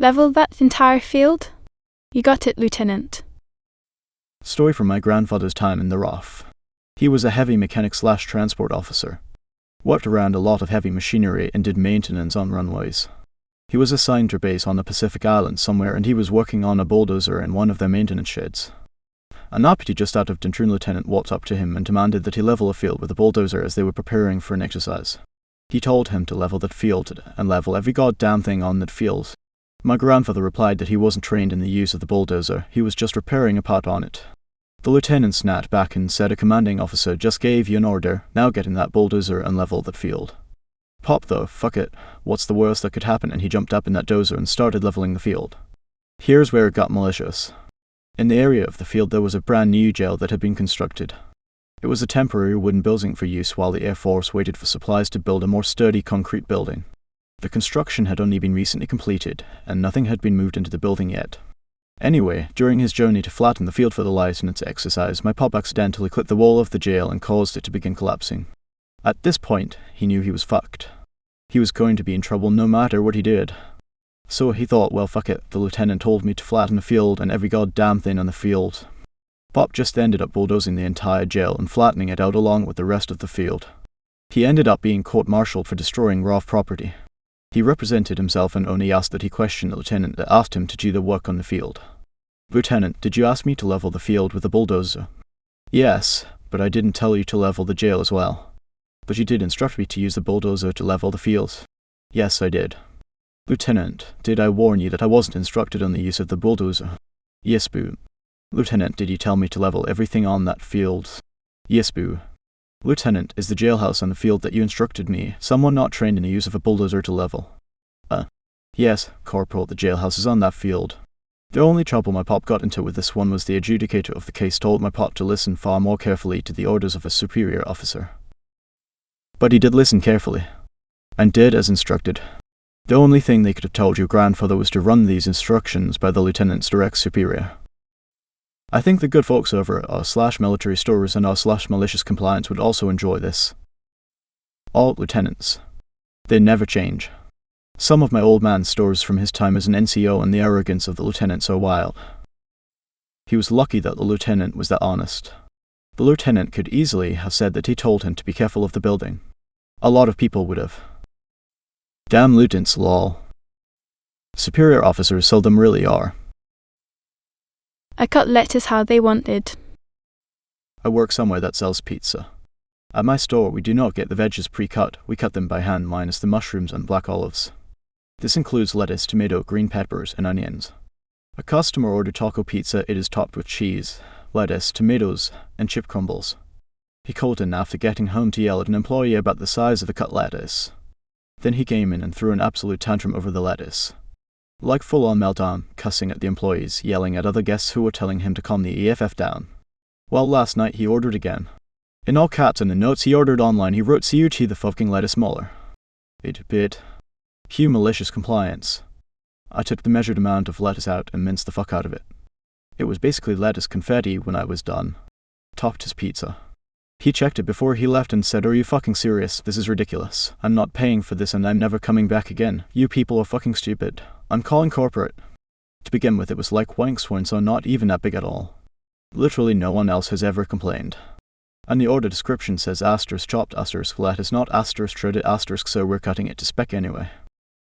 Level that entire field? You got it, Lieutenant. Story from my grandfather's time in the RAF. He was a heavy mechanic/transport officer. Worked around a lot of heavy machinery and did maintenance on runways. He was assigned to base on the Pacific Islands somewhere, and he was working on a bulldozer in one of their maintenance sheds. A deputy just out of Dintruin lieutenant walked up to him and demanded that he level a field with a bulldozer as they were preparing for an exercise. He told him to level that field and level every goddamn thing on that field. My grandfather replied that he wasn't trained in the use of the bulldozer, he was just repairing a part on it. The lieutenant snapped back and said, "A commanding officer just gave you an order, now get in that bulldozer and level that field." Pop though, fuck it, what's the worst that could happen, and he jumped up in that dozer and started leveling the field. Here's where it got malicious. In the area of the field there was a brand new jail that had been constructed. It was a temporary wooden building for use while the Air Force waited for supplies to build a more sturdy concrete building. The construction had only been recently completed, and nothing had been moved into the building yet. Anyway, during his journey to flatten the field for the lieutenant's exercise, my pop accidentally clipped the wall of the jail and caused it to begin collapsing. At this point, he knew he was fucked. He was going to be in trouble no matter what he did. So he thought, well fuck it, the lieutenant told me to flatten the field and every goddamn thing on the field. Pop just ended up bulldozing the entire jail and flattening it out along with the rest of the field. He ended up being court-martialed for destroying RAF property. He represented himself and only asked that he question the lieutenant that asked him to do the work on the field. "Lieutenant, did you ask me to level the field with a bulldozer?" "Yes, but I didn't tell you to level the jail as well." "But you did instruct me to use the bulldozer to level the field." "Yes, I did." "Lieutenant, did I warn you that I wasn't instructed on the use of the bulldozer?" "Yes, boo." "Lieutenant, did you tell me to level everything on that field?" "Yes, boo." "Lieutenant, is the jailhouse on the field that you instructed me someone not trained in the use of a bulldozer to level?" Yes, Corporal, the jailhouse is on that field." The only trouble my pop got into with this one was the adjudicator of the case told my pop to listen far more carefully to the orders of a superior officer. But he did listen carefully, and did as instructed. The only thing they could have told your grandfather was to run these instructions by the lieutenant's direct superior. I think the good folks over at r/military stores and r/malicious compliance would also enjoy this. All lieutenants. They never change. Some of my old man's stories from his time as an NCO and the arrogance of the lieutenants are wild. He was lucky that the lieutenant was that honest. The lieutenant could easily have said that he told him to be careful of the building. A lot of people would have. Damn lieutenants, lol. Superior officers seldom really are. I cut lettuce how they wanted. I work somewhere that sells pizza. At my store, we do not get the veggies pre-cut, we cut them by hand minus the mushrooms and black olives. This includes lettuce, tomato, green peppers, and onions. A customer ordered taco pizza, it is topped with cheese, lettuce, tomatoes, and chip crumbles. He called in after getting home to yell at an employee about the size of the cut lettuce. Then he came in and threw an absolute tantrum over the lettuce. Like full-on meltdown, cussing at the employees, yelling at other guests who were telling him to calm the EFF down. Well, last night he ordered again. In all caps and the notes he ordered online, he wrote "CUT the fucking lettuce smaller." 8-bit. Cue malicious compliance. I took the measured amount of lettuce out and minced the fuck out of it. It was basically lettuce confetti when I was done. Topped his pizza. He checked it before he left and said, "Are you fucking serious? This is ridiculous. I'm not paying for this and I'm never coming back again. You people are fucking stupid. I'm calling corporate." To begin with, it was like wank swine, so not even that big at all. Literally no one else has ever complained. And the order description says asterisk chopped asterisk lettuce, not asterisk shredded asterisk, so we're cutting it to spec anyway.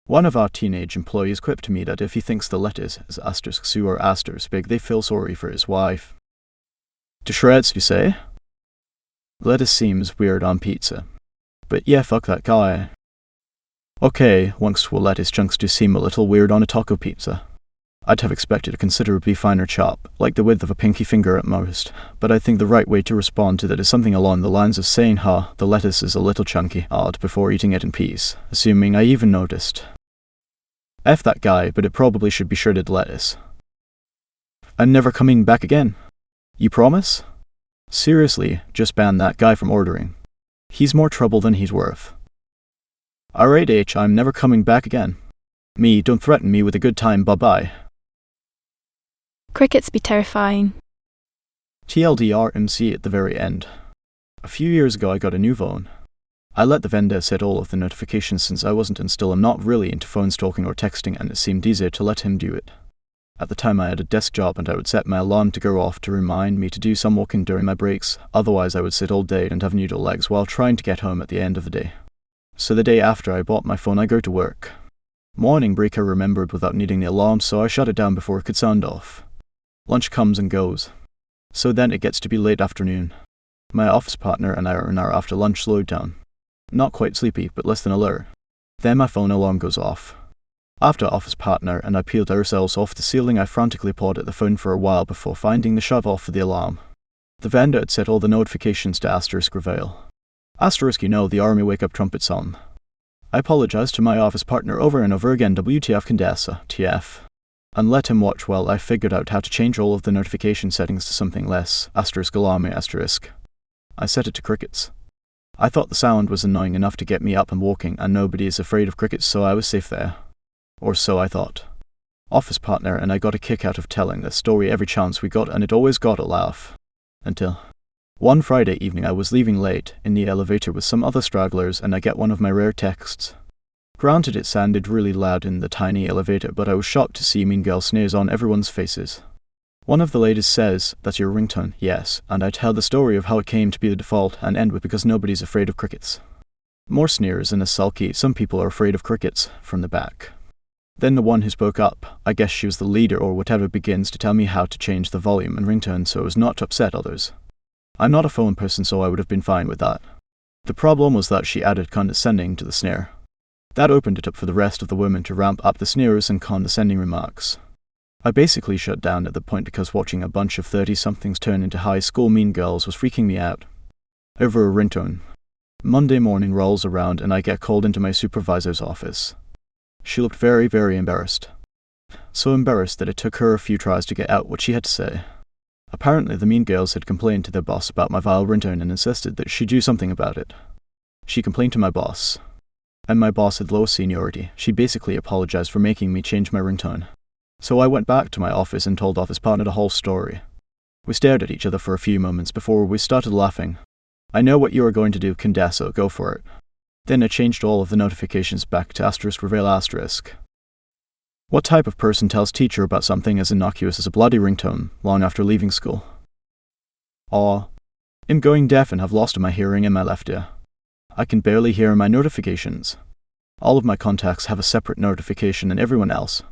One of our teenage employees quipped to me that if he thinks the lettuce is asterisk sue or asterisk big, they feel sorry for his wife. To shreds, you say? Lettuce seems weird on pizza. But yeah, fuck that guy. Okay, once lettuce chunks do seem a little weird on a taco pizza. I'd have expected a considerably finer chop, like the width of a pinky finger at most, but I think the right way to respond to that is something along the lines of saying, the lettuce is a little chunky, odd, before eating it in peace, assuming I even noticed. F that guy, but it probably should be shredded lettuce. I'm never coming back again. You promise? Seriously, just ban that guy from ordering. He's more trouble than he's worth. Alright H, I'm never coming back again. Me, don't threaten me with a good time, bye-bye. Crickets be terrifying. TLDR MC at the very end. A few years ago I got a new phone. I let the vendor set all of the notifications since I wasn't and still am not really into phone stalking or texting, and it seemed easier to let him do it. At the time I had a desk job and I would set my alarm to go off to remind me to do some walking during my breaks, otherwise I would sit all day and have noodle legs while trying to get home at the end of the day. So the day after I bought my phone I go to work. Morning break I remembered without needing the alarm, so I shut it down before it could sound off. Lunch comes and goes. So then it gets to be late afternoon. My office partner and I are an hour after lunch slowed down. Not quite sleepy, but less than alert. Then my phone alarm goes off. After office partner and I peeled ourselves off the ceiling, I frantically pawed at the phone for a while before finding the shut off for the alarm. The vendor had set all the notifications to asterisk reveal. Asterisk, you know, the army wake-up trumpet song. I apologized to my office partner over and over again, WTF Condessa, TF, and let him watch while I figured out how to change all of the notification settings to something less, asterisk alarmy asterisk. I set it to crickets. I thought the sound was annoying enough to get me up and walking, and nobody is afraid of crickets, so I was safe there. Or so I thought. Office partner and I got a kick out of telling this story every chance we got, and it always got a laugh. Until one Friday evening I was leaving late in the elevator with some other stragglers, and I get one of my rare texts. Granted, it sounded really loud in the tiny elevator, but I was shocked to see Mean Girl sneers on everyone's faces. One of the ladies says, "That's your ringtone?" Yes, and I tell the story of how it came to be the default and end with "because nobody's afraid of crickets." More sneers and a sulky "some people are afraid of crickets" from the back. Then the one who spoke up, I guess she was the leader or whatever, begins to tell me how to change the volume and ringtone so as not to upset others. I'm not a phone person, so I would have been fine with that. The problem was that she added condescending to the snare. That opened it up for the rest of the women to ramp up the sneers and condescending remarks. I basically shut down at the point because watching a bunch of 30-somethings turn into high school mean girls was freaking me out. Over a ringtone. Monday morning rolls around and I get called into my supervisor's office. She looked very, very embarrassed. So embarrassed that it took her a few tries to get out what she had to say. Apparently the mean girls had complained to their boss about my vile ringtone and insisted that she do something about it. She complained to my boss. And my boss had low seniority. She basically apologized for making me change my ringtone. So I went back to my office and told office partner the whole story. We stared at each other for a few moments before we started laughing. "I know what you are going to do, Condessa, go for it." Then I changed all of the notifications back to asterisk reveal asterisk. What type of person tells teacher about something as innocuous as a bloody ringtone long after leaving school? I'm going deaf and have lost my hearing in my left ear. I can barely hear my notifications. All of my contacts have a separate notification than everyone else.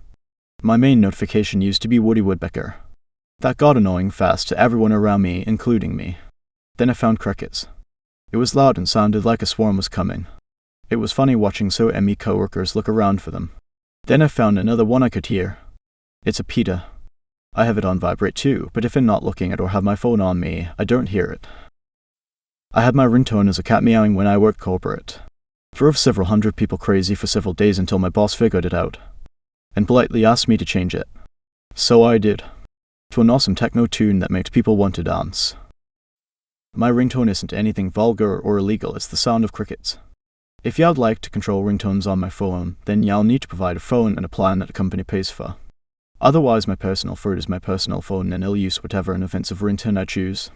My main notification used to be Woody Woodpecker. That got annoying fast to everyone around me, including me. Then I found crickets. It was loud and sounded like a swarm was coming. It was funny watching so many coworkers look around for them. Then I found another one I could hear. It's a PETA. I have it on vibrate too, but if I'm not looking at or have my phone on me, I don't hear it. I had my ringtone as a cat meowing when I worked corporate. Drove several hundred people crazy for several days until my boss figured it out and politely asked me to change it. So I did. To an awesome techno tune that makes people want to dance. My ringtone isn't anything vulgar or illegal, it's the sound of crickets. If y'all like to control ringtones on my phone, then y'all need to provide a phone and a plan that the company pays for. Otherwise, my personal phone is my personal phone and I'll use whatever inoffensive ringtone I choose.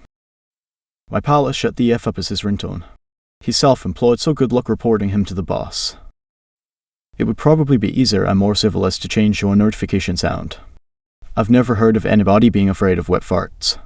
My pal has shut the F up as his ringtone. He's self-employed, so good luck reporting him to the boss. It would probably be easier and more civilized to change your notification sound. I've never heard of anybody being afraid of wet farts.